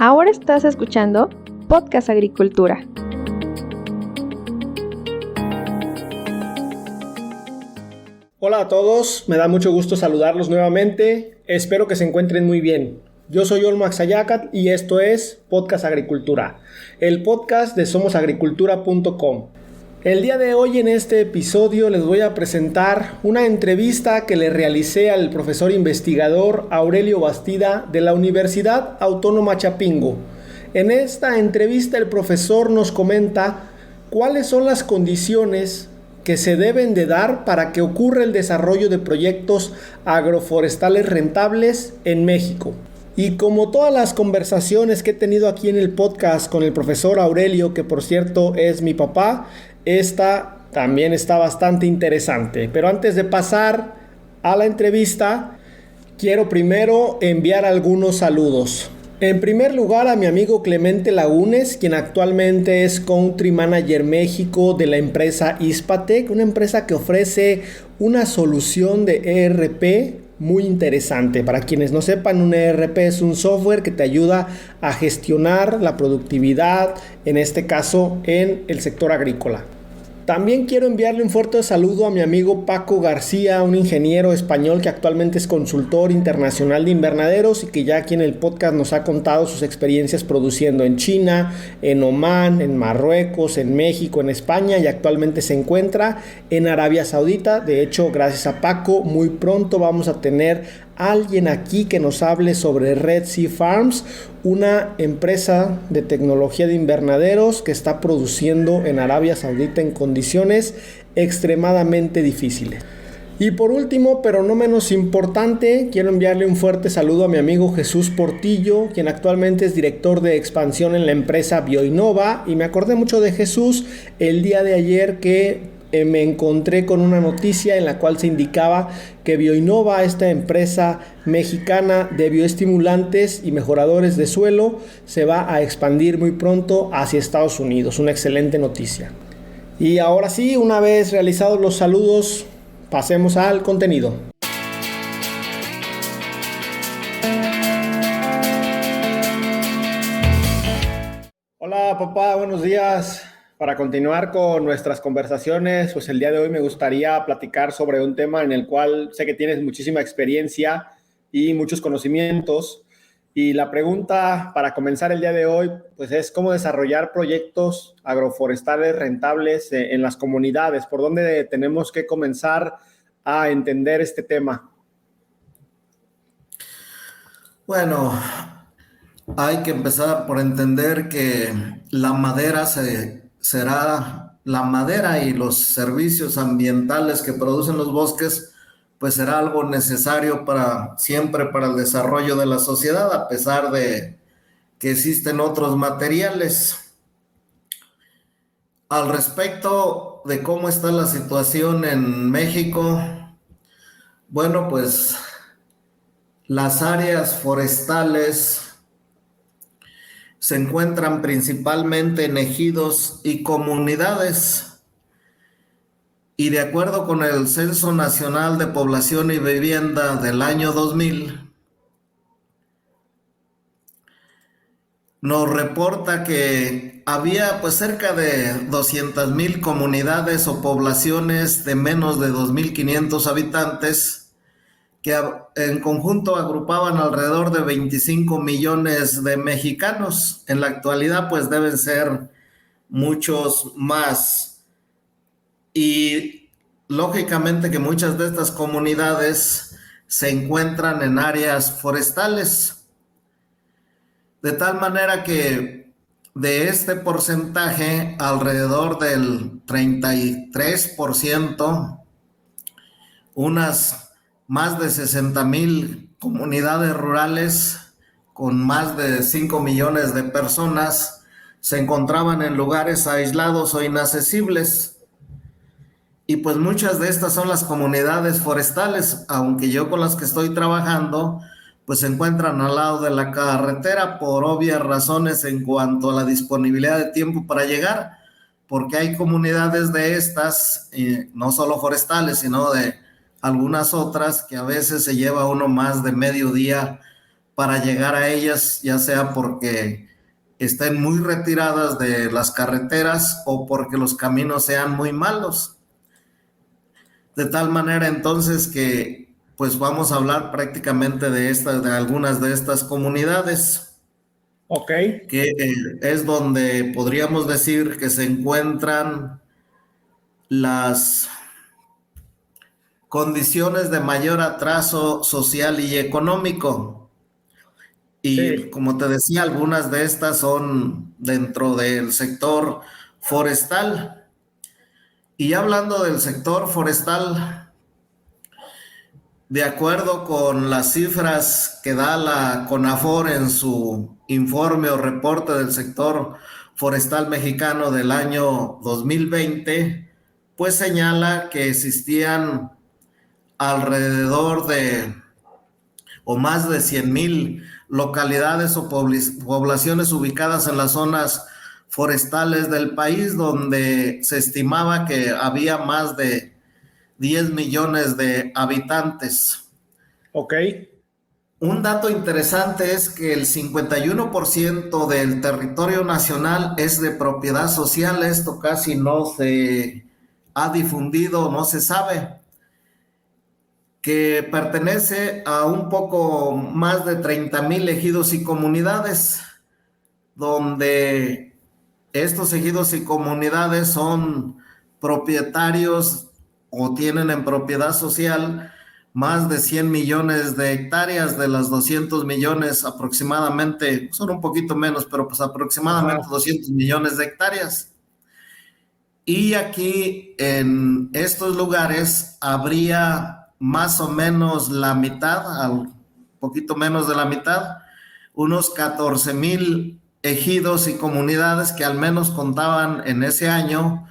Ahora estás escuchando Podcast Agricultura. Hola a todos, me da mucho gusto saludarlos nuevamente. Espero que se encuentren muy bien. Yo soy Olmo Axayacat y esto es Podcast Agricultura, el podcast de somosagricultura.com. El día de hoy en este episodio les voy a presentar una entrevista que le realicé al profesor investigador Aurelio Bastida de la Universidad Autónoma Chapingo. En esta entrevista el profesor nos comenta cuáles son las condiciones que se deben de dar para que ocurra el desarrollo de proyectos agroforestales rentables en México. Y como todas las conversaciones que he tenido aquí en el podcast con el profesor Aurelio, que por cierto es mi papá, esta también está bastante interesante. Pero antes de pasar a la entrevista, quiero primero enviar algunos saludos. En primer lugar a mi amigo Clemente Lagunes, quien actualmente es Country Manager México de la empresa Ispatec, una empresa que ofrece una solución de ERP muy interesante. Para quienes no sepan, un ERP es un software que te ayuda a gestionar la productividad, en este caso en el sector agrícola. También quiero enviarle un fuerte saludo a mi amigo Paco García, un ingeniero español que actualmente es consultor internacional de invernaderos y que ya aquí en el podcast nos ha contado sus experiencias produciendo en China, en Omán, en Marruecos, en México, en España y actualmente se encuentra en Arabia Saudita. De hecho, gracias a Paco, muy pronto vamos a tener alguien aquí que nos hable sobre Red Sea Farms, una empresa de tecnología de invernaderos que está produciendo en Arabia Saudita en condiciones extremadamente difíciles. Y por último, pero no menos importante, quiero enviarle un fuerte saludo a mi amigo Jesús Portillo, quien actualmente es director de expansión en la empresa Bioinnova, y me acordé mucho de Jesús el día de ayer que me encontré con una noticia en la cual se indicaba que Bioinnova, esta empresa mexicana de bioestimulantes y mejoradores de suelo, se va a expandir muy pronto hacia Estados Unidos. Una excelente noticia. Y ahora sí, una vez realizados los saludos, pasemos al contenido. Hola papá, buenos días. Para continuar con nuestras conversaciones, pues el día de hoy me gustaría platicar sobre un tema en el cual sé que tienes muchísima experiencia y muchos conocimientos. Y la pregunta para comenzar el día de hoy, pues es cómo desarrollar proyectos agroforestales rentables en las comunidades. ¿Por dónde tenemos que comenzar a entender este tema? Bueno, hay que empezar por entender que la madera la madera y los servicios ambientales que producen los bosques, pues será algo necesario siempre para el desarrollo de la sociedad, a pesar de que existen otros materiales. Al respecto de cómo está la situación en México, bueno, pues las áreas forestales se encuentran principalmente en ejidos y comunidades. Y de acuerdo con el Censo Nacional de Población y Vivienda del año 2000, nos reporta que había pues cerca de 200,000 comunidades o poblaciones de menos de 2,500 habitantes que en conjunto agrupaban alrededor de 25 millones de mexicanos. En la actualidad pues deben ser muchos más. Y lógicamente que muchas de estas comunidades se encuentran en áreas forestales. De tal manera que de este porcentaje, alrededor del 33%, unas más de 60,000 comunidades rurales con más de 5 millones de personas se encontraban en lugares aislados o inaccesibles. Y pues muchas de estas son las comunidades forestales, aunque yo con las que estoy trabajando, pues se encuentran al lado de la carretera por obvias razones en cuanto a la disponibilidad de tiempo para llegar, porque hay comunidades de estas, no solo forestales, sino de algunas otras que a veces se lleva uno más de medio día para llegar a ellas, ya sea porque estén muy retiradas de las carreteras o porque los caminos sean muy malos. De tal manera entonces que pues vamos a hablar prácticamente de algunas de estas comunidades, Ok, que es donde podríamos decir que se encuentran las condiciones de mayor atraso social y económico. Y sí, como te decía, algunas de estas son dentro del sector forestal. Y hablando del sector forestal, de acuerdo con las cifras que da la CONAFOR en su informe o reporte del sector forestal mexicano del año 2020, pues señala que existían alrededor de o más de 100,000 localidades o poblaciones ubicadas en las zonas forestales del país, donde se estimaba que había más de 10 millones de habitantes. ok, Un dato interesante es que el 51% del territorio nacional es de propiedad social. Esto casi no se ha difundido, no se sabe, que pertenece a un poco más de 30,000 ejidos y comunidades, donde estos ejidos y comunidades son propietarios o tienen en propiedad social más de 100 millones de hectáreas de las 200 millones aproximadamente, son un poquito menos, pero pues aproximadamente ajá, 200 millones de hectáreas. Y aquí en estos lugares habría más o menos la mitad, al poquito menos de la mitad, unos 14,000 ejidos y comunidades que al menos contaban en ese año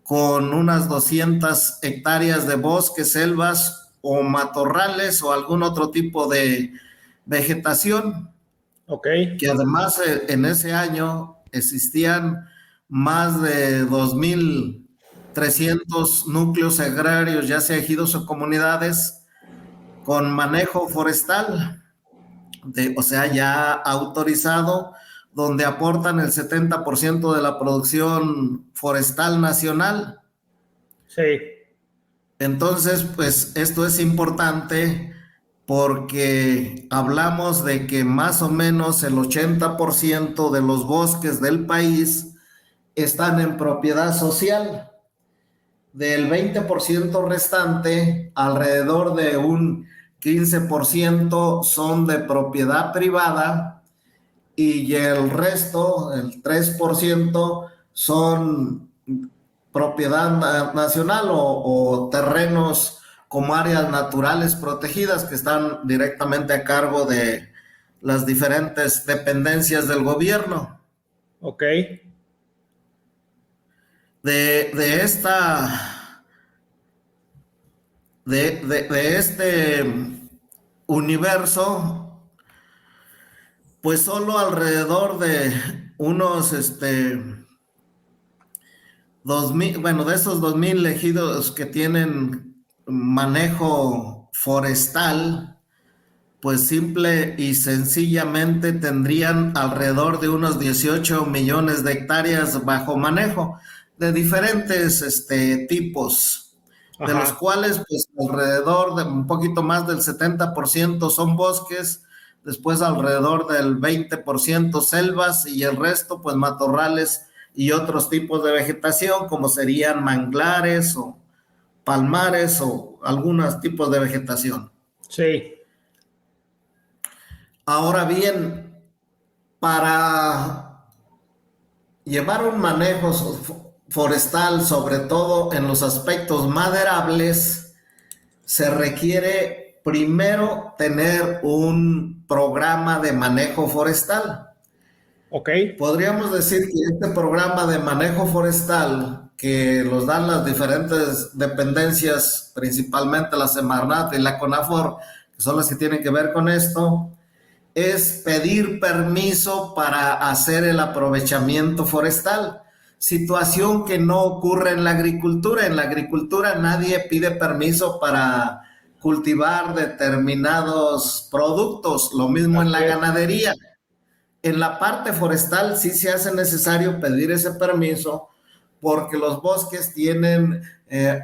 con unas 200 hectáreas de bosques, selvas o matorrales o algún otro tipo de vegetación, ok, que además en ese año existían más de 2,300 núcleos agrarios, ya sea ejidos o comunidades, con manejo forestal, o sea, ya autorizado, donde aportan el 70% de la producción forestal nacional. sí, Entonces, pues esto es importante porque hablamos de que más o menos el 80% de los bosques del país están en propiedad social. Del 20% restante, alrededor de un 15% son de propiedad privada y el resto, el 3%, son propiedad nacional o terrenos como áreas naturales protegidas que están directamente a cargo de las diferentes dependencias del gobierno. ok, De esta, de este universo, pues solo alrededor de unos 2,000, bueno, de esos 2,000 ejidos que tienen manejo forestal, pues simple y sencillamente tendrían alrededor de unos 18 millones de hectáreas bajo manejo de diferentes tipos, de los ajá, cuales pues alrededor de un poquito más del 70% son bosques, después alrededor del 20% selvas y el resto pues matorrales y otros tipos de vegetación como serían manglares o palmares o algunos tipos de vegetación. sí, Ahora bien, para llevar un manejo forestal, sobre todo en los aspectos maderables, se requiere primero tener un programa de manejo forestal. ok, Podríamos decir que este programa de manejo forestal que los dan las diferentes dependencias, principalmente la Semarnat y la CONAFOR, que son las que tienen que ver con esto, es pedir permiso para hacer el aprovechamiento forestal, situación que no ocurre en la agricultura. En la agricultura nadie pide permiso para cultivar determinados productos, lo mismo en la ganadería. En la parte forestal sí se hace necesario pedir ese permiso porque los bosques tienen,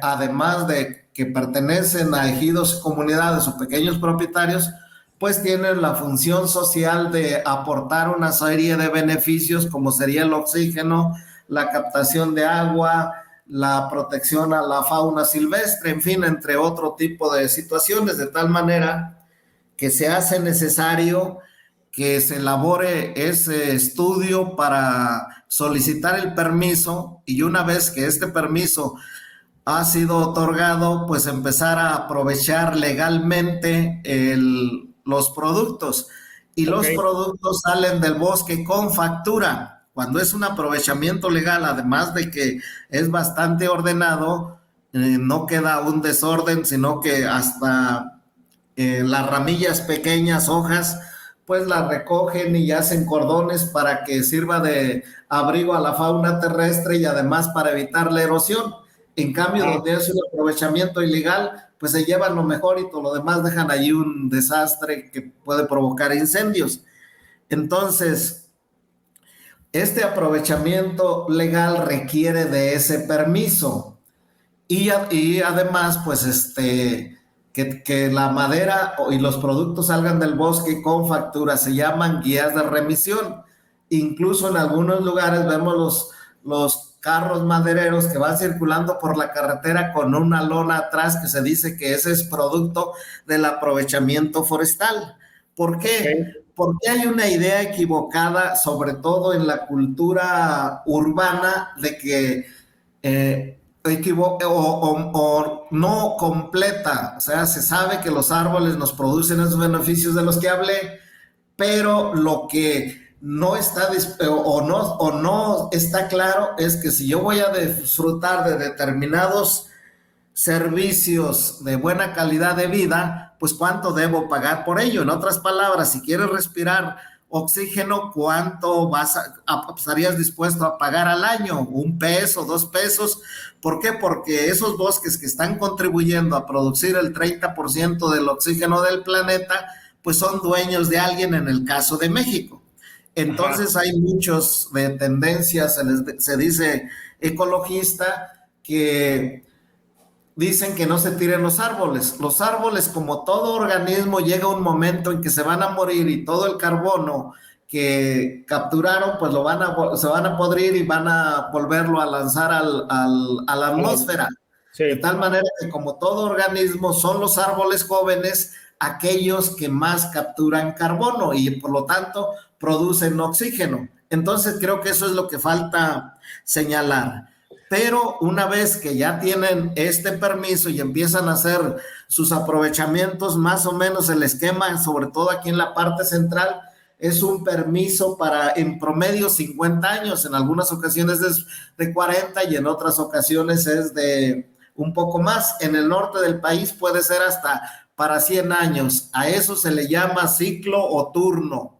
además de que pertenecen a ejidos, comunidades o pequeños propietarios, pues tienen la función social de aportar una serie de beneficios como sería el oxígeno, la captación de agua, la protección a la fauna silvestre, en fin, entre otro tipo de situaciones, de tal manera que se hace necesario que se elabore ese estudio para solicitar el permiso y una vez que este permiso ha sido otorgado, pues empezar a aprovechar legalmente los productos. Y los productos salen del bosque con factura. Cuando es un aprovechamiento legal, además de que es bastante ordenado, no queda un desorden, sino que hasta las ramillas pequeñas, hojas, pues las recogen y hacen cordones para que sirva de abrigo a la fauna terrestre y además para evitar la erosión. En cambio, donde es un aprovechamiento ilegal, pues se llevan lo mejor y todo lo demás dejan allí un desastre que puede provocar incendios. Entonces, este aprovechamiento legal requiere de ese permiso y además, pues que la madera y los productos salgan del bosque con factura, se llaman guías de remisión. Incluso en algunos lugares vemos los carros madereros que van circulando por la carretera con una lona atrás que se dice que ese es producto del aprovechamiento forestal. ¿Por qué? Porque hay una idea equivocada, sobre todo en la cultura urbana, de que o no completa, o sea, se sabe que los árboles nos producen esos beneficios de los que hablé, pero lo que no está o no está claro es que si yo voy a disfrutar de determinados servicios de buena calidad de vida, pues cuánto debo pagar por ello. En otras palabras, si quieres respirar oxígeno, ¿cuánto estarías dispuesto a pagar al año? ¿1 peso, 2 pesos? ¿Por qué? Porque esos bosques que están contribuyendo a producir el 30% del oxígeno del planeta, pues son dueños de alguien, en el caso de México. Entonces hay muchos de tendencias, se dice ecologista, que dicen que no se tiren los árboles. Los árboles, como todo organismo, llega un momento en que se van a morir y todo el carbono que capturaron, pues se van a podrir y van a volverlo a lanzar a la atmósfera. Sí. De tal manera que, como todo organismo, son los árboles jóvenes aquellos que más capturan carbono y por lo tanto producen oxígeno. Entonces creo que eso es lo que falta señalar. Pero una vez que ya tienen este permiso y empiezan a hacer sus aprovechamientos, más o menos el esquema, sobre todo aquí en la parte central, es un permiso para en promedio 50 años, en algunas ocasiones es de 40 y en otras ocasiones es de un poco más. En el norte del país puede ser hasta para 100 años. A eso se le llama ciclo o turno,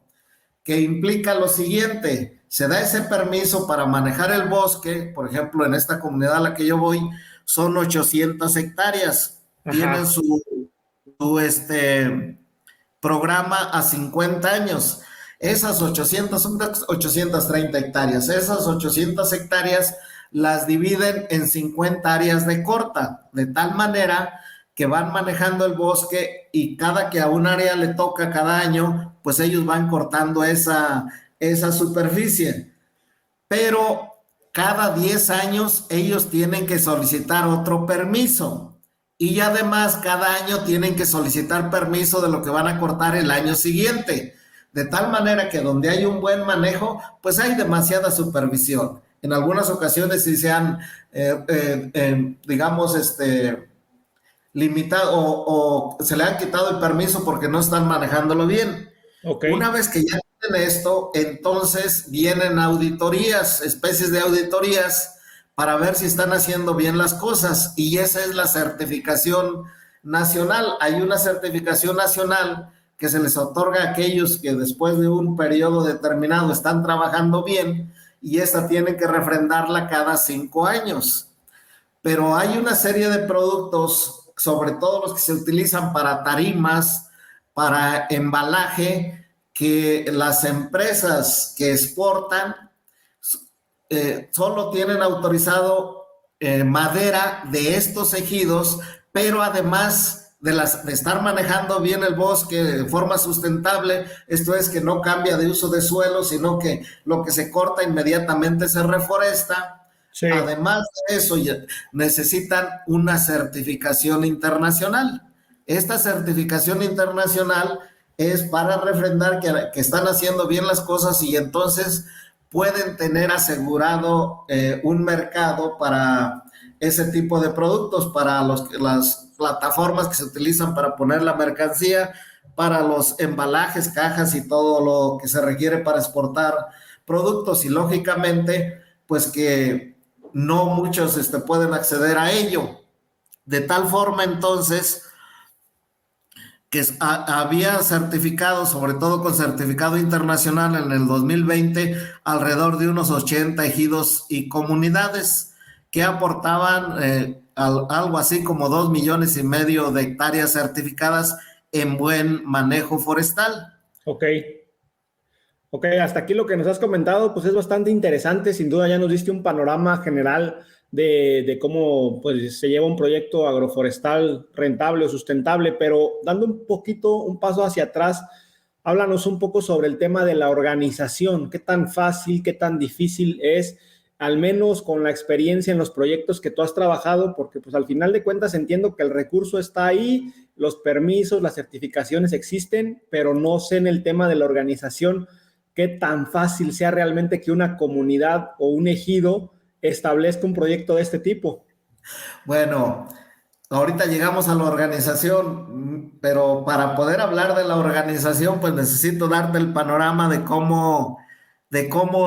que implica lo siguiente: se da ese permiso para manejar el bosque. Por ejemplo, en esta comunidad a la que yo voy, son 800 hectáreas. Ajá. Tienen su programa a 50 años. Esas 800 son 830 hectáreas. Esas 800 hectáreas las dividen en 50 áreas de corta, de tal manera que van manejando el bosque y cada que a un área le toca cada año, pues ellos van cortando esa superficie. Pero cada 10 años ellos tienen que solicitar otro permiso y además cada año tienen que solicitar permiso de lo que van a cortar el año siguiente, de tal manera que donde hay un buen manejo, pues hay demasiada supervisión. En algunas ocasiones sí se han, limitado o se le han quitado el permiso porque no están manejándolo bien. Okay. Una vez que ya tienen esto, entonces vienen auditorías, especies de auditorías, para ver si están haciendo bien las cosas, y esa es la certificación nacional. Hay una certificación nacional que se les otorga a aquellos que después de un periodo determinado están trabajando bien, y esta tienen que refrendarla cada 5 años. Pero hay una serie de productos sobre todo los que se utilizan para tarimas, para embalaje, que las empresas que exportan solo tienen autorizado madera de estos ejidos, pero además de estar manejando bien el bosque de forma sustentable, esto es que no cambia de uso de suelo, sino que lo que se corta inmediatamente se reforesta. Sí. Además de eso, necesitan una certificación internacional. Esta certificación internacional es para refrendar que están haciendo bien las cosas y entonces pueden tener asegurado un mercado para ese tipo de productos, para las plataformas que se utilizan para poner la mercancía, para los embalajes, cajas y todo lo que se requiere para exportar productos. Y lógicamente, pues que no muchos pueden acceder a ello. De tal forma, entonces, que había certificado, sobre todo con certificado internacional en el 2020, alrededor de unos 80 ejidos y comunidades que aportaban algo así como 2,5 millones de hectáreas certificadas en buen manejo forestal. Ok, hasta aquí lo que nos has comentado pues es bastante interesante, sin duda ya nos diste un panorama general de cómo pues, se lleva un proyecto agroforestal rentable o sustentable, pero dando un paso hacia atrás, háblanos un poco sobre el tema de la organización, qué tan fácil, qué tan difícil es, al menos con la experiencia en los proyectos que tú has trabajado, porque pues al final de cuentas entiendo que el recurso está ahí, los permisos, las certificaciones existen, pero no sé en el tema de la organización qué tan fácil sea realmente que una comunidad o un ejido establezca un proyecto de este tipo. Bueno, ahorita llegamos a la organización, pero para poder hablar de la organización, pues necesito darte el panorama de cómo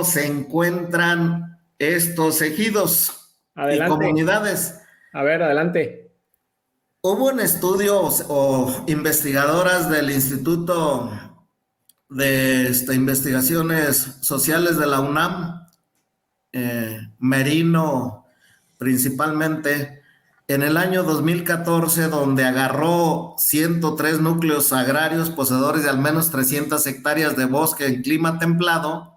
se encuentran estos ejidos. Adelante. Y comunidades. A ver, adelante. Hubo un estudio o investigadoras del Instituto de Investigaciones Sociales de la UNAM, Merino principalmente, en el año 2014, donde agarró 103 núcleos agrarios poseedores de al menos 300 hectáreas de bosque en clima templado.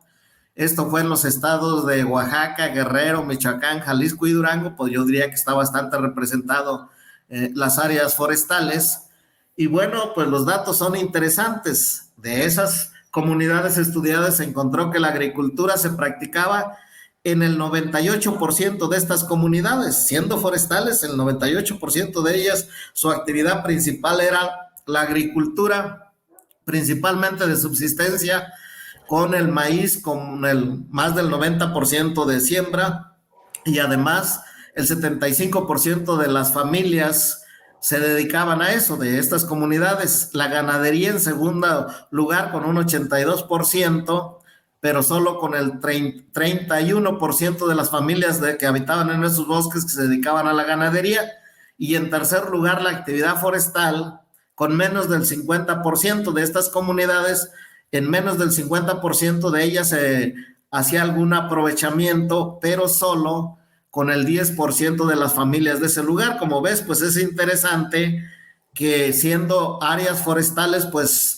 Esto fue en los estados de Oaxaca, Guerrero, Michoacán, Jalisco y Durango, pues yo diría que está bastante representado las áreas forestales. Y bueno, pues los datos son interesantes. De esas comunidades estudiadas se encontró que la agricultura se practicaba en el 98% de estas comunidades, siendo forestales, el 98% de ellas, su actividad principal era la agricultura, principalmente de subsistencia, con el maíz, con más del 90% de siembra, y además el 75% de las familias se dedicaban a eso, de estas comunidades. La ganadería en segundo lugar con un 82%, pero solo con el 31% de las familias que habitaban en esos bosques que se dedicaban a la ganadería. Y en tercer lugar, la actividad forestal, con menos del 50% de estas comunidades, en menos del 50% de ellas se hacía algún aprovechamiento, pero solo con el 10% de las familias de ese lugar. Como ves, pues es interesante que siendo áreas forestales, pues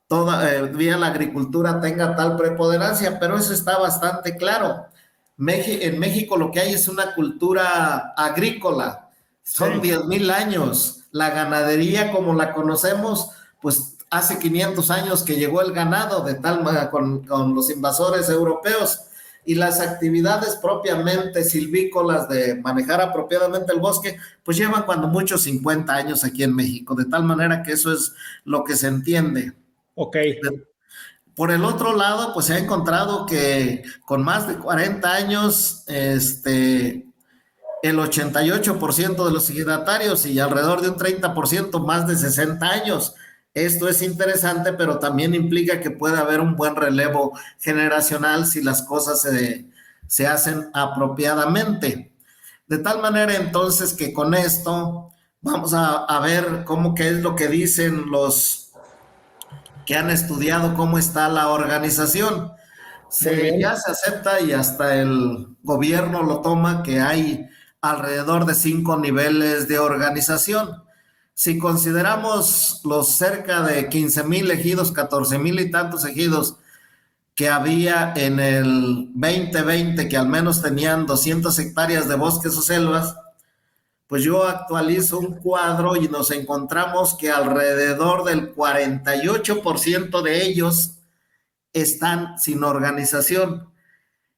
todavía la agricultura tenga tal preponderancia, pero eso está bastante claro. En México lo que hay es una cultura agrícola, son 10,000 años. La ganadería como la conocemos, pues hace 500 años que llegó el ganado, de tal manera con los invasores europeos, y las actividades propiamente silvícolas de manejar apropiadamente el bosque, pues llevan cuando mucho 50 años aquí en México, de tal manera que eso es lo que se entiende. Ok. Por el otro lado, pues se ha encontrado que con más de 40 años, el 88% de los ejidatarios y alrededor de un 30% más de 60 años. Esto es interesante, pero también implica que puede haber un buen relevo generacional si las cosas se hacen apropiadamente. De tal manera entonces que con esto vamos a ver qué es lo que dicen los que han estudiado cómo está la organización. Ya se acepta y hasta el gobierno lo toma que hay alrededor de 5 niveles de organización. Si consideramos los cerca de 15,000 ejidos, 14,000 y tantos ejidos que había en el 2020, que al menos tenían 200 hectáreas de bosques o selvas, pues yo actualizo un cuadro y nos encontramos que alrededor del 48% de ellos están sin organización,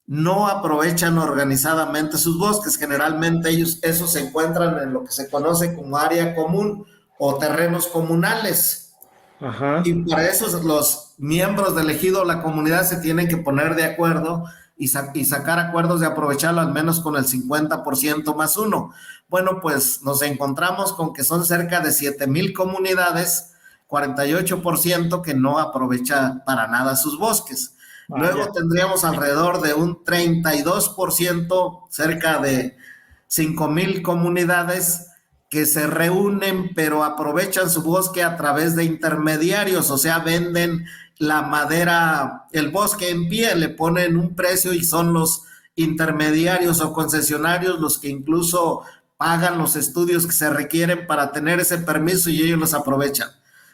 no aprovechan organizadamente sus bosques. Generalmente esos se encuentran en lo que se conoce como área común o terrenos comunales. Ajá. Y para eso los miembros del ejido o la comunidad se tienen que poner de acuerdo y sacar acuerdos de aprovecharlo al menos con el 50% más uno. Bueno, pues nos encontramos con que son cerca de 7,000 comunidades, 48% que no aprovecha para nada sus bosques. Vaya. Luego tendríamos alrededor de un 32%, cerca de 5,000 comunidades que se reúnen pero aprovechan su bosque a través de intermediarios, o sea, venden la madera, el bosque en pie, le ponen un precio y son los intermediarios o concesionarios los que incluso pagan los estudios que se requieren para tener ese permiso y ellos los aprovechan.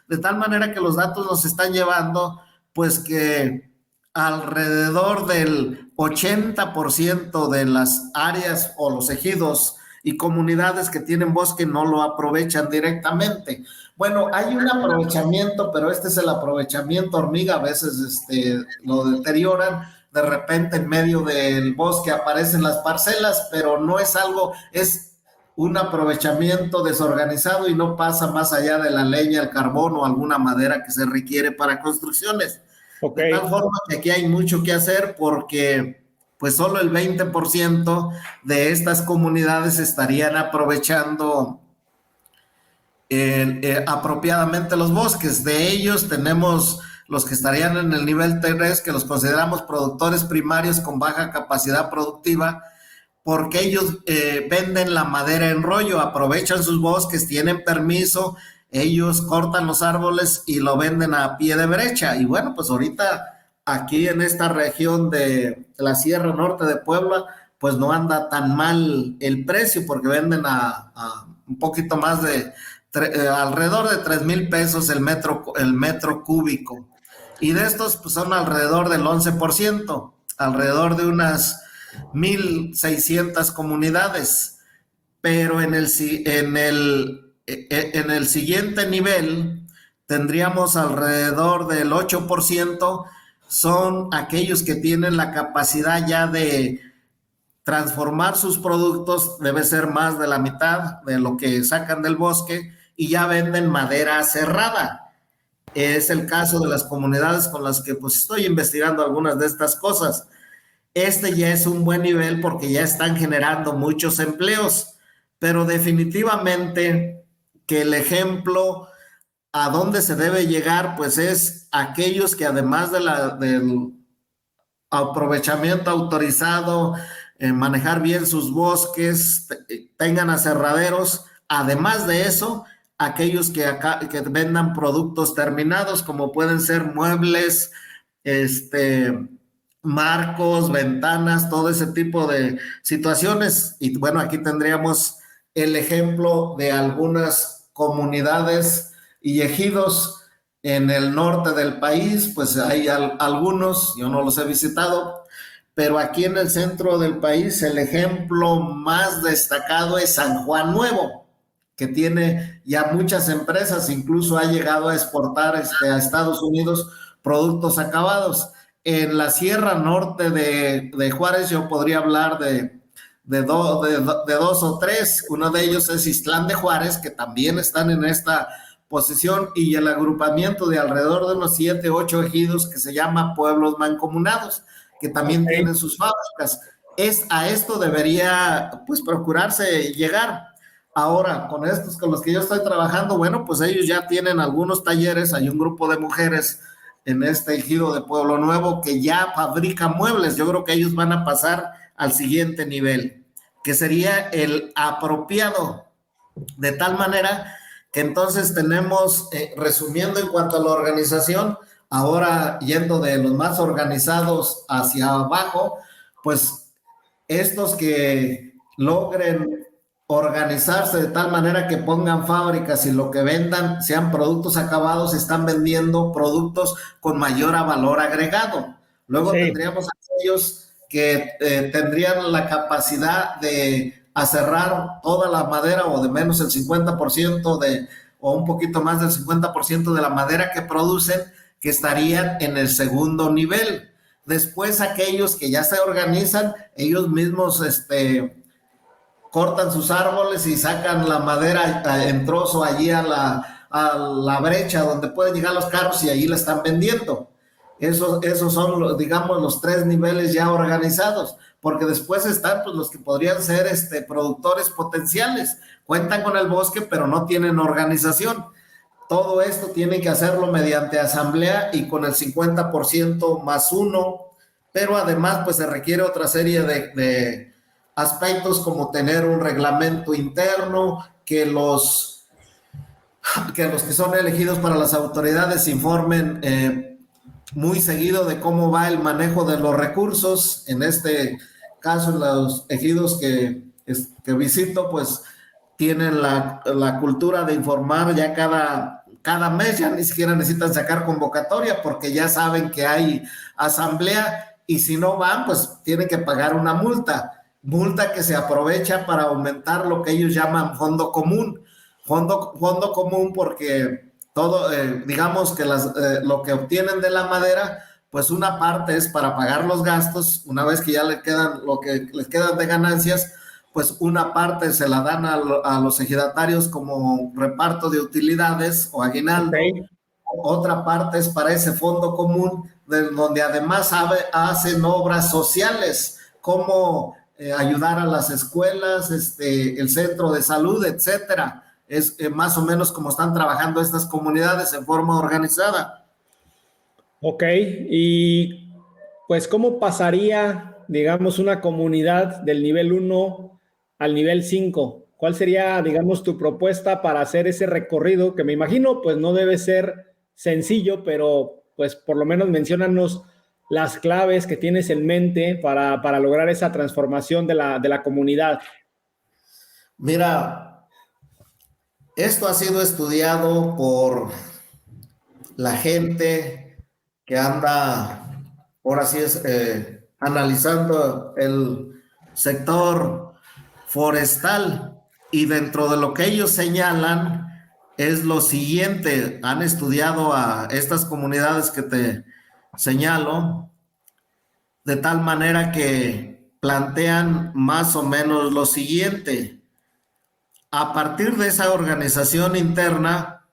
De tal manera que los datos nos están llevando, pues que alrededor del 80% de las áreas o los ejidos y comunidades que tienen bosque no lo aprovechan directamente. Bueno, hay un aprovechamiento, pero este es el aprovechamiento hormiga, a veces lo deterioran, de repente en medio del bosque aparecen las parcelas, pero no es algo, es un aprovechamiento desorganizado y no pasa más allá de la leña, el carbón o alguna madera que se requiere para construcciones. Ok. De tal forma que aquí hay mucho que hacer porque pues solo el 20% de estas comunidades estarían aprovechando apropiadamente los bosques. De ellos tenemos los que estarían en el nivel 3, que los consideramos productores primarios con baja capacidad productiva, porque ellos venden la madera en rollo, aprovechan sus bosques, tienen permiso, ellos cortan los árboles y lo venden a pie de brecha. Y bueno, pues ahorita aquí en esta región de la Sierra Norte de Puebla, pues no anda tan mal el precio, porque venden a un poquito más de alrededor de 3,000 pesos el metro cúbico. Y de estos pues son alrededor del 11%, alrededor de unas 1,600 comunidades. Pero en el siguiente nivel tendríamos alrededor del 8%, son aquellos que tienen la capacidad ya de transformar sus productos, debe ser más de la mitad de lo que sacan del bosque, y ya venden madera cerrada. Es el caso de las comunidades con las que pues estoy investigando algunas de estas cosas. Este ya es un buen nivel porque ya están generando muchos empleos, pero definitivamente que el ejemplo a dónde se debe llegar pues es aquellos que además del aprovechamiento autorizado, manejar bien sus bosques, tengan aserraderos, además de eso, aquellos que vendan productos terminados como pueden ser muebles, marcos, ventanas, todo ese tipo de situaciones. Y bueno, aquí tendríamos el ejemplo de algunas comunidades y ejidos en el norte del país, pues hay algunos, yo no los he visitado, pero aquí en el centro del país el ejemplo más destacado es San Juan Nuevo, que tiene ya muchas empresas, incluso ha llegado a exportar a Estados Unidos productos acabados. En la Sierra Norte de Juárez yo podría hablar de dos o tres. Uno de ellos es Islán de Juárez, que también están en esta posición, y el agrupamiento de alrededor de unos 7, 8 ejidos que se llama Pueblos Mancomunados, que también tienen sus fábricas. A esto debería pues procurarse llegar. Ahora, con estos con los que yo estoy trabajando, bueno, pues ellos ya tienen algunos talleres, hay un grupo de mujeres en este ejido de Pueblo Nuevo que ya fabrica muebles. Yo creo que ellos van a pasar al siguiente nivel, que sería el apropiado, de tal manera que entonces tenemos, resumiendo en cuanto a la organización, ahora yendo de los más organizados hacia abajo, pues estos que logren organizarse de tal manera que pongan fábricas y lo que vendan sean productos acabados, están vendiendo productos con mayor valor agregado. Luego tendríamos aquellos que tendrían la capacidad de aserrar toda la madera o de menos el 50% o un poquito más del 50% de la madera que producen, que estarían en el segundo nivel. Después aquellos que ya se organizan, ellos mismos cortan sus árboles y sacan la madera en trozo allí a la brecha donde pueden llegar los carros y allí la están vendiendo. Esos son, digamos, los 3 niveles ya organizados, porque después están pues, los que podrían ser productores potenciales, cuentan con el bosque pero no tienen organización. Todo esto tiene que hacerlo mediante asamblea y con el 50% más 1, pero además pues se requiere otra serie de aspectos como tener un reglamento interno, que los que son elegidos para las autoridades informen muy seguido de cómo va el manejo de los recursos. En este caso, en los ejidos que visito, pues tienen la cultura de informar ya cada mes, ya ni siquiera necesitan sacar convocatoria porque ya saben que hay asamblea y si no van, pues tienen que pagar una multa que se aprovecha para aumentar lo que ellos llaman fondo común. Fondo común porque todo, digamos que lo que obtienen de la madera, pues una parte es para pagar los gastos, una vez que ya le quedan lo que les quedan de ganancias, pues una parte se la dan a los ejidatarios como reparto de utilidades o aguinaldo. Okay. Otra parte es para ese fondo común, donde además hacen obras sociales, como ayudar a las escuelas, el centro de salud, etcétera. Es más o menos como están trabajando estas comunidades en forma organizada. Ok, y pues ¿cómo pasaría, digamos, una comunidad del nivel 1 al nivel 5? ¿Cuál sería, digamos, tu propuesta para hacer ese recorrido? Que me imagino, pues no debe ser sencillo, pero pues por lo menos menciónanos las claves que tienes en mente para lograr esa transformación de la comunidad. Mira, esto ha sido estudiado por la gente que anda, ahora sí es, analizando el sector forestal, y dentro de lo que ellos señalan es lo siguiente. Han estudiado a estas comunidades que te señalo de tal manera que plantean más o menos lo siguiente. A partir de esa organización interna,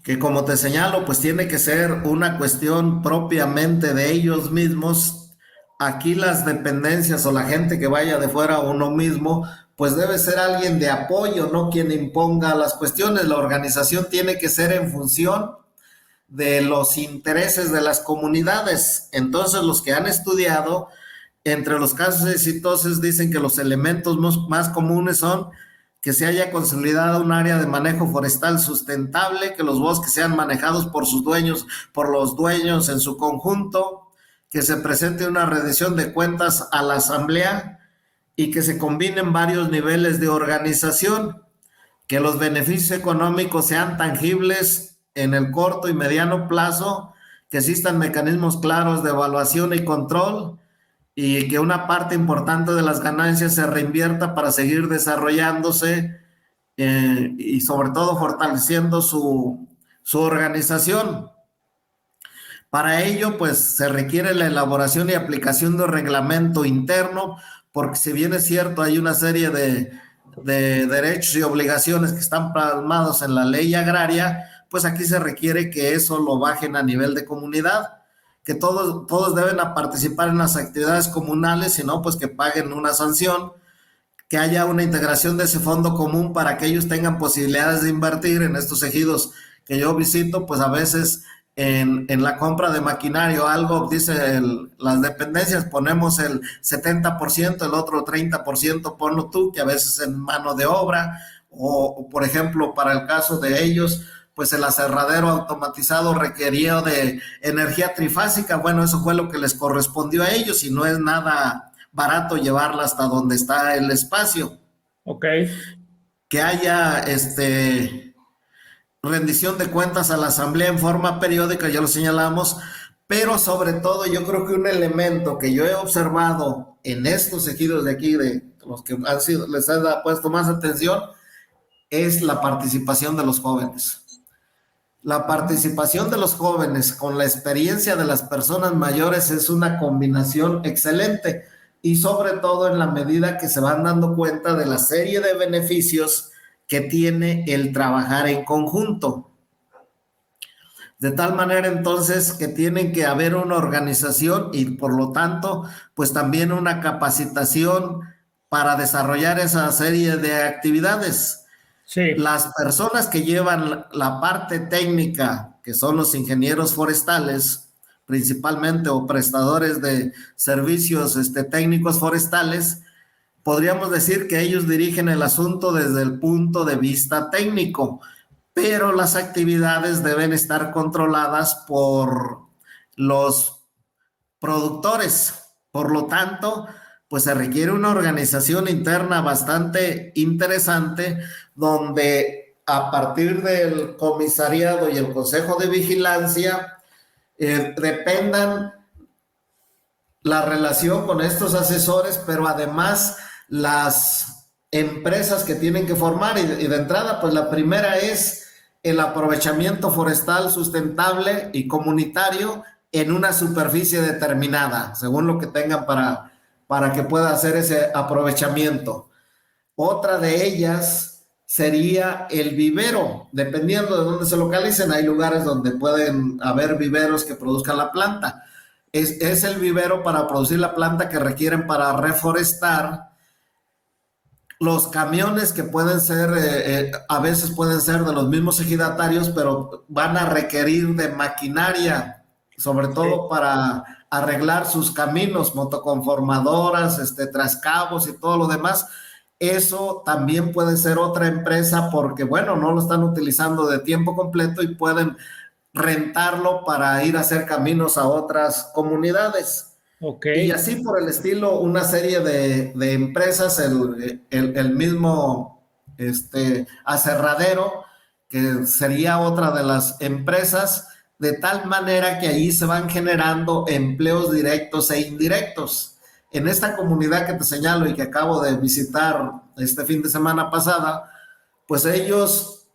que como te señalo, pues tiene que ser una cuestión propiamente de ellos mismos. Aquí las dependencias o la gente que vaya de fuera o uno mismo, pues debe ser alguien de apoyo, no quien imponga las cuestiones. La organización tiene que ser en función de los intereses de las comunidades. Entonces, los que han estudiado, entre los casos exitosos, dicen que los elementos más comunes son que se haya consolidado un área de manejo forestal sustentable, que los bosques sean manejados por los dueños en su conjunto, que se presente una rendición de cuentas a la asamblea y que se combinen varios niveles de organización, que los beneficios económicos sean tangibles en el corto y mediano plazo, que existan mecanismos claros de evaluación y control, y que una parte importante de las ganancias se reinvierta para seguir desarrollándose y sobre todo fortaleciendo su organización. Para ello, pues se requiere la elaboración y aplicación de un reglamento interno, porque si bien es cierto, hay una serie de derechos y obligaciones que están plasmados en la ley agraria, pues aquí se requiere que eso lo bajen a nivel de comunidad, que todos deben participar en las actividades comunales, si no, pues que paguen una sanción, que haya una integración de ese fondo común para que ellos tengan posibilidades de invertir en estos ejidos que yo visito. Pues a veces en la compra de maquinario, algo dice las dependencias, ponemos el 70%, el otro 30% ponlo tú, que a veces en mano de obra, o por ejemplo, para el caso de ellos, pues el aserradero automatizado requería de energía trifásica. Bueno, eso fue lo que les correspondió a ellos y no es nada barato llevarla hasta donde está el espacio. Ok. Que haya rendición de cuentas a la asamblea en forma periódica, ya lo señalamos, pero sobre todo yo creo que un elemento que yo he observado en estos ejidos de aquí, de los que les han puesto más atención, es la participación de los jóvenes. La participación de los jóvenes con la experiencia de las personas mayores es una combinación excelente, y sobre todo en la medida que se van dando cuenta de la serie de beneficios que tiene el trabajar en conjunto. De tal manera entonces que tiene que haber una organización y por lo tanto pues también una capacitación para desarrollar esa serie de actividades. Sí. Las personas que llevan la parte técnica, que son los ingenieros forestales, principalmente, o prestadores de servicios técnicos forestales, podríamos decir que ellos dirigen el asunto desde el punto de vista técnico, pero las actividades deben estar controladas por los productores. Por lo tanto, pues se requiere una organización interna bastante interesante, donde a partir del comisariado y el consejo de vigilancia dependan la relación con estos asesores, pero además las empresas que tienen que formar, y de entrada pues la primera es el aprovechamiento forestal sustentable y comunitario en una superficie determinada, según lo que tengan para que pueda hacer ese aprovechamiento. Otra de ellas sería el vivero, dependiendo de dónde se localicen. Hay lugares donde pueden haber viveros que produzcan la planta. Es el vivero para producir la planta que requieren para reforestar. Los camiones que pueden ser, a veces pueden ser de los mismos ejidatarios, pero van a requerir de maquinaria, sobre todo para arreglar sus caminos, motoconformadoras, trascabos y todo lo demás. Eso también puede ser otra empresa, porque bueno, no lo están utilizando de tiempo completo y pueden rentarlo para ir a hacer caminos a otras comunidades. Okay. Y así por el estilo, una serie de empresas, el mismo aserradero, que sería otra de las empresas, de tal manera que allí se van generando empleos directos e indirectos. En esta comunidad que te señalo y que acabo de visitar este fin de semana pasada, pues ellos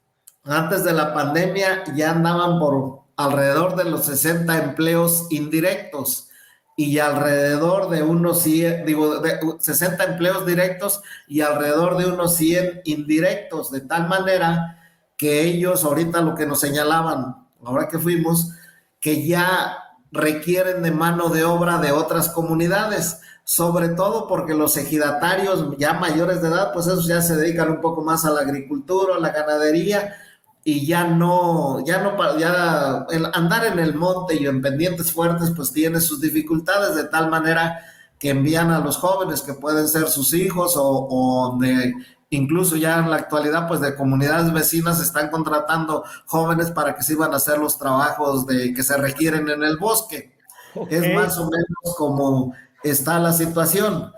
antes de la pandemia ya andaban por alrededor de los 60 empleos indirectos y alrededor de unos 100, de 60 empleos directos y alrededor de unos 100 indirectos, de tal manera que ellos ahorita lo que nos señalaban, ahora que fuimos, que ya requieren de mano de obra de otras comunidades, sobre todo porque los ejidatarios ya mayores de edad, pues esos ya se dedican un poco más a la agricultura, a la ganadería, y ya el andar en el monte y en pendientes fuertes pues tiene sus dificultades, de tal manera que envían a los jóvenes que pueden ser sus hijos o de incluso ya en la actualidad pues de comunidades vecinas están contratando jóvenes para que sirvan a hacer los trabajos que se requieren en el bosque. Okay. Es más o menos como está la situación.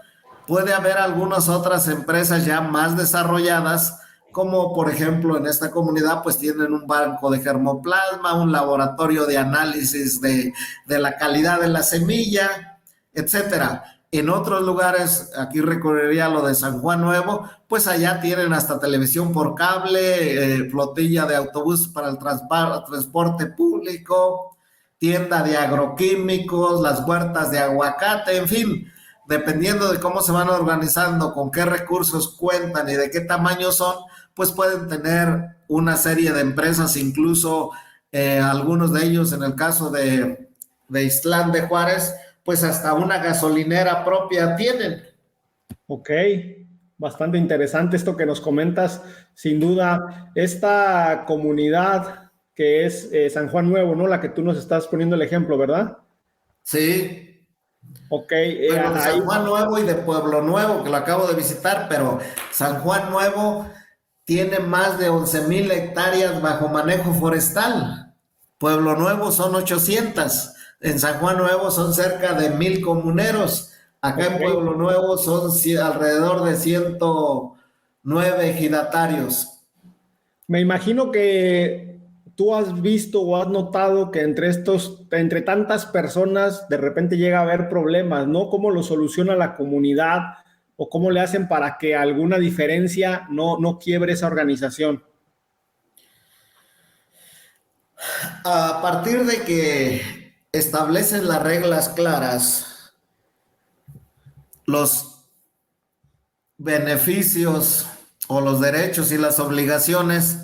Puede haber algunas otras empresas ya más desarrolladas, como por ejemplo en esta comunidad pues tienen un banco de germoplasma, un laboratorio de análisis de la calidad de la semilla, etcétera. En otros lugares, aquí recurriría a lo de San Juan Nuevo, pues allá tienen hasta televisión por cable, flotilla de autobuses para el transporte público, tienda de agroquímicos, las huertas de aguacate, en fin, dependiendo de cómo se van organizando, con qué recursos cuentan y de qué tamaño son, pues pueden tener una serie de empresas, incluso algunos de ellos, en el caso de Ixtlán de Juárez, pues hasta una gasolinera propia tienen. Ok, bastante interesante esto que nos comentas. Sin duda, esta comunidad que es San Juan Nuevo, ¿no? La que tú nos estás poniendo el ejemplo, ¿verdad? Sí. Ok. Bueno, de San Juan Nuevo y de Pueblo Nuevo, que lo acabo de visitar, pero San Juan Nuevo tiene más de 11,000 hectáreas bajo manejo forestal. Pueblo Nuevo son 800. En San Juan Nuevo son cerca de 1,000 comuneros. Acá Ok. en Pueblo Nuevo son alrededor de 109 ejidatarios. Me imagino que tú has visto o has notado que entre tantas personas, de repente llega a haber problemas, ¿no? ¿Cómo lo soluciona la comunidad o cómo le hacen para que alguna diferencia no quiebre esa organización? A partir de que establecen las reglas claras, los beneficios o los derechos y las obligaciones,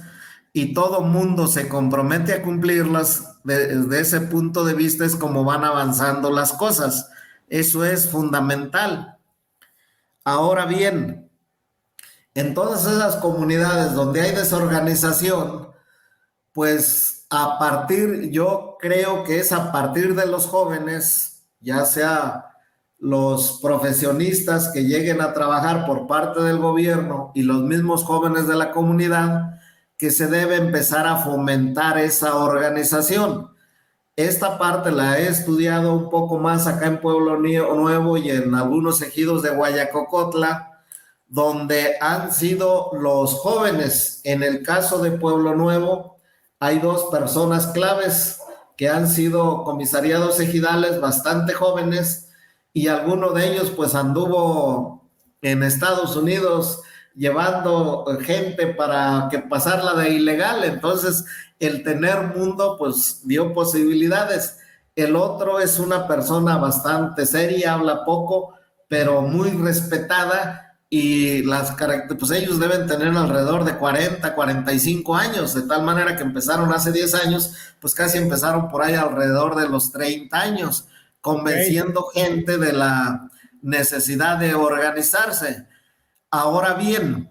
y todo mundo se compromete a cumplirlas, desde ese punto de vista es como van avanzando las cosas. Eso es fundamental. Ahora bien, en todas esas comunidades donde hay desorganización, pues yo creo que es a partir de los jóvenes, ya sea los profesionistas que lleguen a trabajar por parte del gobierno y los mismos jóvenes de la comunidad, que se debe empezar a fomentar esa organización. Esta parte la he estudiado un poco más acá en Pueblo Nuevo y en algunos ejidos de Guayacocotla, donde han sido los jóvenes. En el caso de Pueblo Nuevo, hay dos personas claves que han sido comisariados ejidales bastante jóvenes, y alguno de ellos pues anduvo en Estados Unidos llevando gente para que pasarla de ilegal. Entonces el tener mundo pues dio posibilidades. El otro es una persona bastante seria, habla poco, pero muy respetada, y pues ellos deben tener alrededor de 45 años, de tal manera que empezaron hace 10 años, pues casi empezaron por ahí alrededor de los 30 años, Ok. convenciendo gente de la necesidad de organizarse. Ahora bien,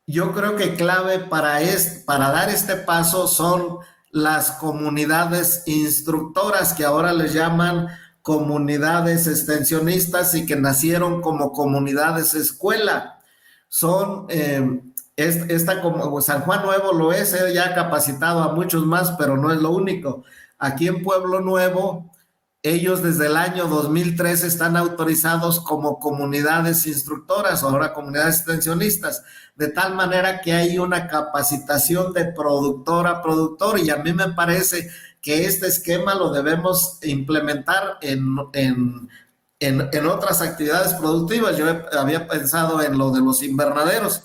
yo creo que clave para dar este paso son las comunidades instructoras, que ahora les llaman comunidades extensionistas y que nacieron como comunidades escuela. Son, como San Juan Nuevo lo es, ya ha capacitado a muchos más, pero no es lo único. Aquí en Pueblo Nuevo, ellos desde el año 2013 están autorizados como comunidades instructoras, ahora comunidades extensionistas, de tal manera que hay una capacitación de productor a productor, y a mí me parece que este esquema lo debemos implementar en otras actividades productivas. Yo había pensado en lo de los invernaderos.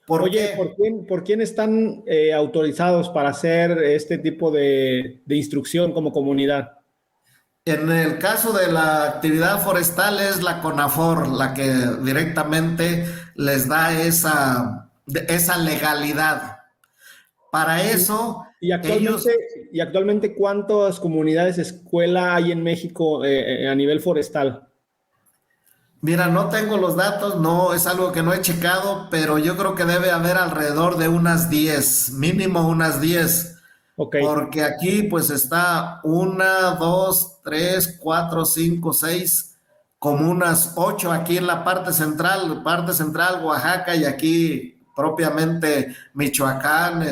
¿Por Oye, qué? ¿por quién están autorizados para hacer este tipo de instrucción como comunidad? En el caso de la actividad forestal es la CONAFOR la que directamente les da esa legalidad. Para Y, eso, y ellos, actualmente, ¿cuántas comunidades escuela hay en México a nivel forestal? mira, no tengo los datos, no es algo que no he checado, pero yo creo que debe haber alrededor de unas 10, mínimo unas 10, Ok, porque aquí pues está una, dos, tres, cuatro, cinco, seis, como unas 8 aquí en la parte central, Oaxaca, y aquí propiamente Michoacán,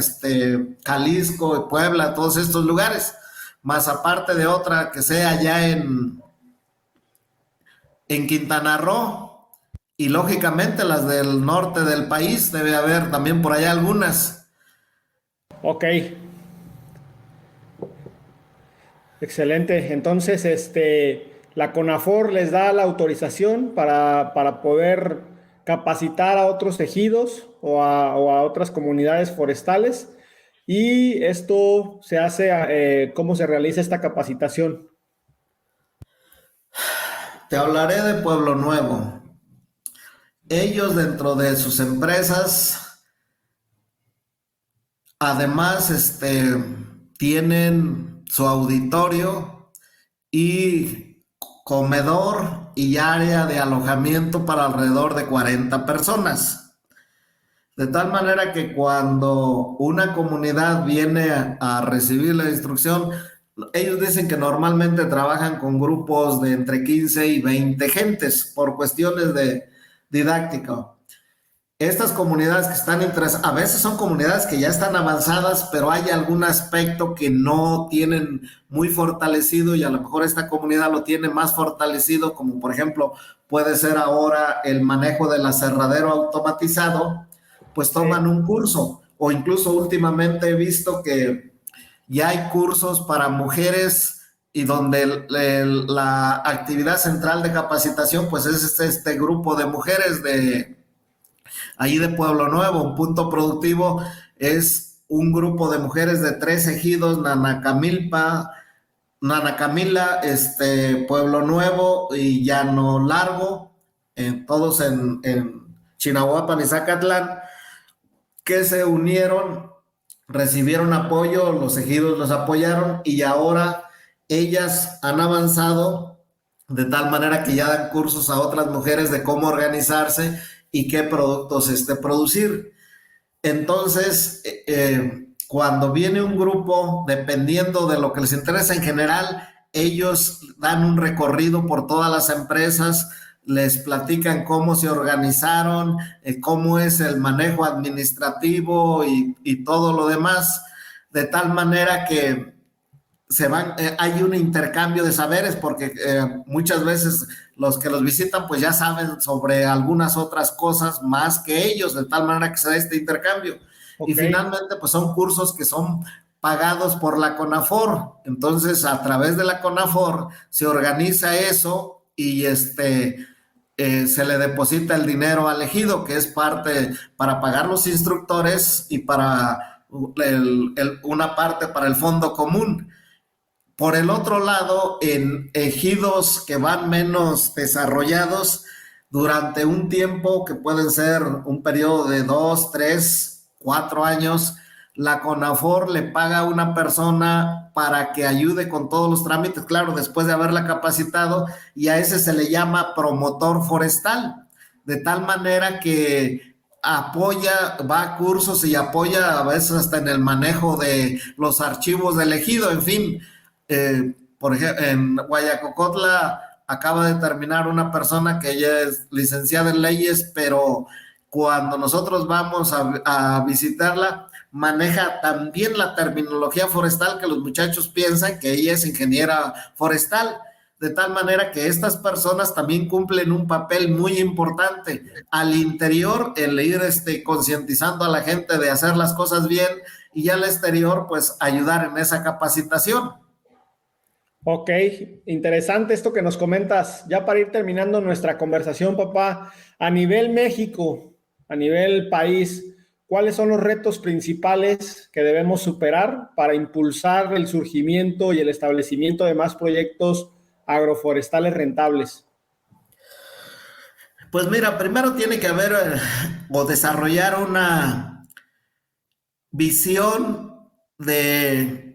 Jalisco, Puebla, todos estos lugares, más aparte de otra que sea allá en Quintana Roo, y lógicamente las del norte del país, debe haber también por allá algunas. ok, excelente. Entonces, la CONAFOR les da la autorización para poder capacitar a otros ejidos o a otras comunidades forestales. Y esto se hace, ¿cómo se realiza esta capacitación? Te hablaré de Pueblo Nuevo. Ellos dentro de sus empresas, además, tienen su auditorio y comedor y área de alojamiento para alrededor de 40 personas. De tal manera que cuando una comunidad viene a recibir la instrucción, ellos dicen que normalmente trabajan con grupos de entre 15 y 20 gentes por cuestiones de didáctica. Estas comunidades que están a veces son comunidades que ya están avanzadas, pero hay algún aspecto que no tienen muy fortalecido y a lo mejor esta comunidad lo tiene más fortalecido, como por ejemplo puede ser ahora el manejo del aserradero automatizado, pues toman un curso, o incluso últimamente he visto que ya hay cursos para mujeres y donde la actividad central de capacitación pues es este grupo de mujeres ahí de Pueblo Nuevo. Un punto productivo es un grupo de mujeres de 3 ejidos: Nanacamila, Pueblo Nuevo y Llano Largo, todos en Chinahuapan y Zacatlán, que se unieron, recibieron apoyo, los ejidos los apoyaron y ahora ellas han avanzado de tal manera que ya dan cursos a otras mujeres de cómo organizarse y qué productos producir. Entonces, cuando viene un grupo, dependiendo de lo que les interesa en general, ellos dan un recorrido por todas las empresas, les platican cómo se organizaron, cómo es el manejo administrativo y todo lo demás, de tal manera que hay un intercambio de saberes, porque muchas veces los que los visitan pues ya saben sobre algunas otras cosas más que ellos, de tal manera que se da este intercambio. Y finalmente pues son cursos que son pagados por la CONAFOR. Entonces a través de la CONAFOR se organiza eso y se le deposita el dinero al ejido, que es parte para pagar los instructores y para una parte para el fondo común. Por el otro lado, en ejidos que van menos desarrollados, durante un tiempo que pueden ser un periodo de 2, 3, 4 años, la CONAFOR le paga a una persona para que ayude con todos los trámites, claro, después de haberla capacitado, y a ese se le llama promotor forestal, de tal manera que apoya, va a cursos y apoya a veces hasta en el manejo de los archivos del ejido. En fin, por ejemplo, en Guayacocotla acaba de terminar una persona que ella es licenciada en leyes, pero cuando nosotros vamos a visitarla, maneja también la terminología forestal, que los muchachos piensan que ella es ingeniera forestal, de tal manera que estas personas también cumplen un papel muy importante al interior, el ir concientizando a la gente de hacer las cosas bien, y al exterior pues ayudar en esa capacitación. Ok, interesante esto que nos comentas. Ya para ir terminando nuestra conversación, papá, a nivel México, a nivel país, ¿cuáles son los retos principales que debemos superar para impulsar el surgimiento y el establecimiento de más proyectos agroforestales rentables? Pues mira, primero tiene que haber o desarrollar una visión de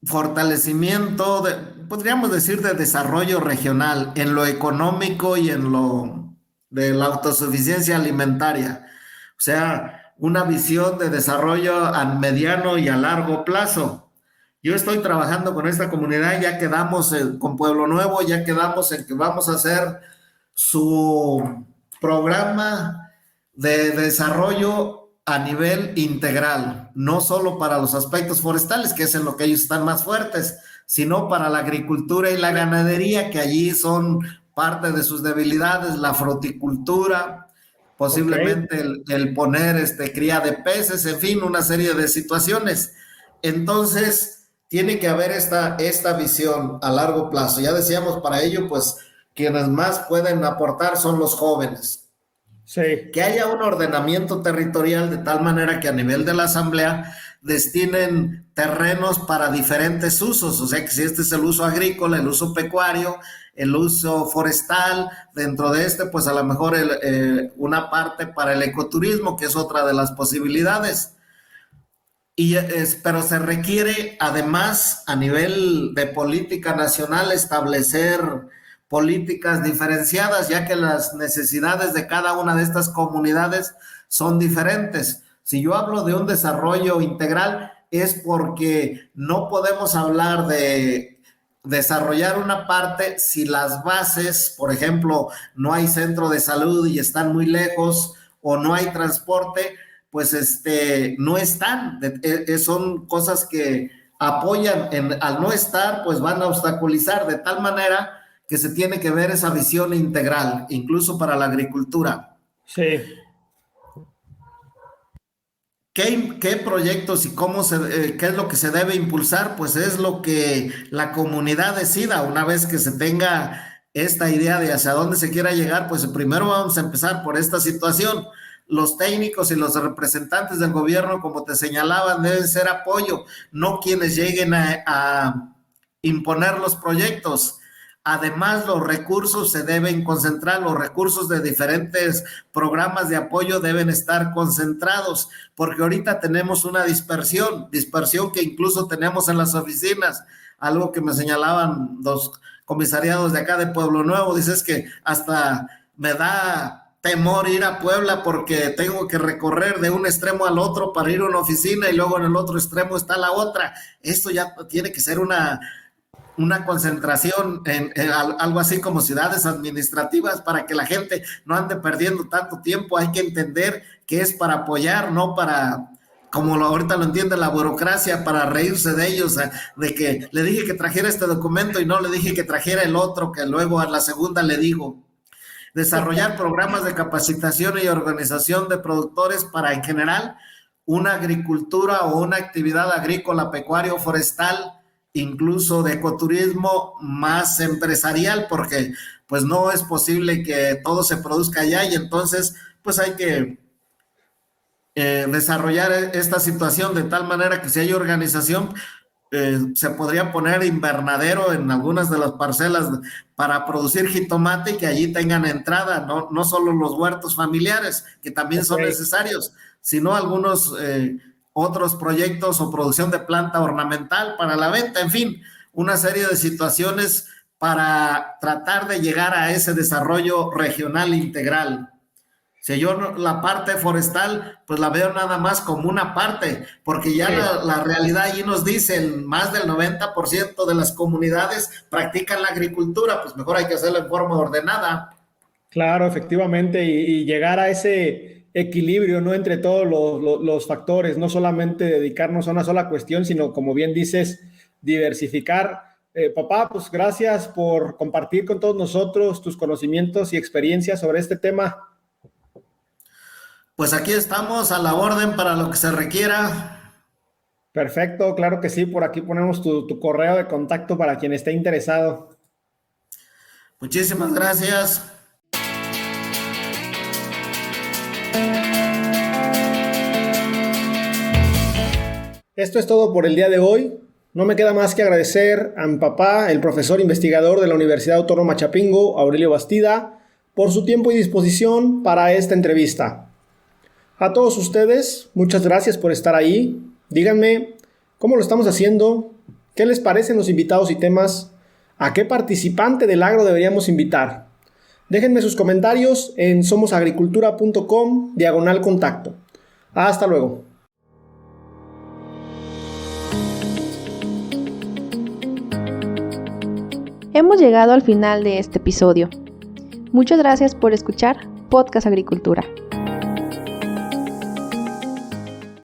fortalecimiento, podríamos decir, de desarrollo regional en lo económico y en lo de la autosuficiencia alimentaria. O sea, una visión de desarrollo a mediano y a largo plazo. Yo estoy trabajando con esta comunidad, ya quedamos con Pueblo Nuevo, ya quedamos en que vamos a hacer su programa de desarrollo a nivel integral, no solo para los aspectos forestales, que es en lo que ellos están más fuertes, sino para la agricultura y la ganadería, que allí son parte de sus debilidades, la fruticultura, posiblemente el poner cría de peces, en fin, una serie de situaciones. Entonces, tiene que haber esta visión a largo plazo. Ya decíamos, para ello, pues, quienes más pueden aportar son los jóvenes. Sí. Que haya un ordenamiento territorial de tal manera que a nivel de la asamblea destinen terrenos para diferentes usos, o sea que si este es el uso agrícola, el uso pecuario, el uso forestal, dentro de pues a lo mejor una parte para el ecoturismo, que es otra de las posibilidades. Pero se requiere además a nivel de política nacional establecer políticas diferenciadas, ya que las necesidades de cada una de estas comunidades son diferentes. Si yo hablo de un desarrollo integral, es porque no podemos hablar de desarrollar una parte si las bases, por ejemplo, no hay centro de salud y están muy lejos o no hay transporte, pues no están. Son cosas que apoyan, al no estar, pues van a obstaculizar de tal manera que se tiene que ver esa visión integral, incluso para la agricultura. Sí. ¿Qué proyectos y qué es lo que se debe impulsar? Pues es lo que la comunidad decida. Una vez que se tenga esta idea de hacia dónde se quiera llegar, pues primero vamos a empezar por esta situación. Los técnicos y los representantes del gobierno, como te señalaban, deben ser apoyo, no quienes lleguen a imponer los proyectos. Además, los recursos se deben concentrar, los recursos de diferentes programas de apoyo deben estar concentrados, porque ahorita tenemos una dispersión que incluso tenemos en las oficinas, algo que me señalaban los comisariados de acá de Pueblo Nuevo. Dices que hasta me da temor ir a Puebla porque tengo que recorrer de un extremo al otro para ir a una oficina y luego en el otro extremo está la otra. Esto ya tiene que ser una concentración en algo así como ciudades administrativas para que la gente no ande perdiendo tanto tiempo. Hay que entender que es para apoyar, no para, como ahorita lo entiende la burocracia, para reírse de ellos, de que le dije que trajera este documento y no le dije que trajera el otro, que luego a la segunda le digo. Desarrollar programas de capacitación y organización de productores para, en general, una agricultura o una actividad agrícola, pecuaria o forestal, incluso de ecoturismo más empresarial, porque pues no es posible que todo se produzca allá y entonces pues hay que desarrollar esta situación de tal manera que si hay organización, se podría poner invernadero en algunas de las parcelas para producir jitomate y que allí tengan entrada, no solo los huertos familiares, que también son necesarios, sino algunos otros proyectos o producción de planta ornamental para la venta, en fin, una serie de situaciones para tratar de llegar a ese desarrollo regional integral. Si yo la parte forestal, pues la veo nada más como una parte, porque ya la realidad allí nos dicen, más del 90% de las comunidades practican la agricultura, pues mejor hay que hacerlo en forma ordenada. Claro, efectivamente, y llegar a ese equilibrio, ¿no?, entre todos los factores, no solamente dedicarnos a una sola cuestión, sino, como bien dices, diversificar. Papá, pues gracias por compartir con todos nosotros tus conocimientos y experiencias sobre este tema. Pues aquí estamos a la orden para lo que se requiera. Perfecto, claro que sí, por aquí ponemos tu correo de contacto para quien esté interesado. Muchísimas gracias. Esto es todo por el día de hoy. No me queda más que agradecer a mi papá, el profesor investigador de la Universidad Autónoma Chapingo, Aurelio Bastida, por su tiempo y disposición para esta entrevista. A todos ustedes, muchas gracias por estar ahí. Díganme cómo lo estamos haciendo, qué les parecen los invitados y temas, a qué participante del agro deberíamos invitar. Déjenme sus comentarios en somosagricultura.com/contacto. Hasta luego. Hemos llegado al final de este episodio. Muchas gracias por escuchar Podcast Agricultura.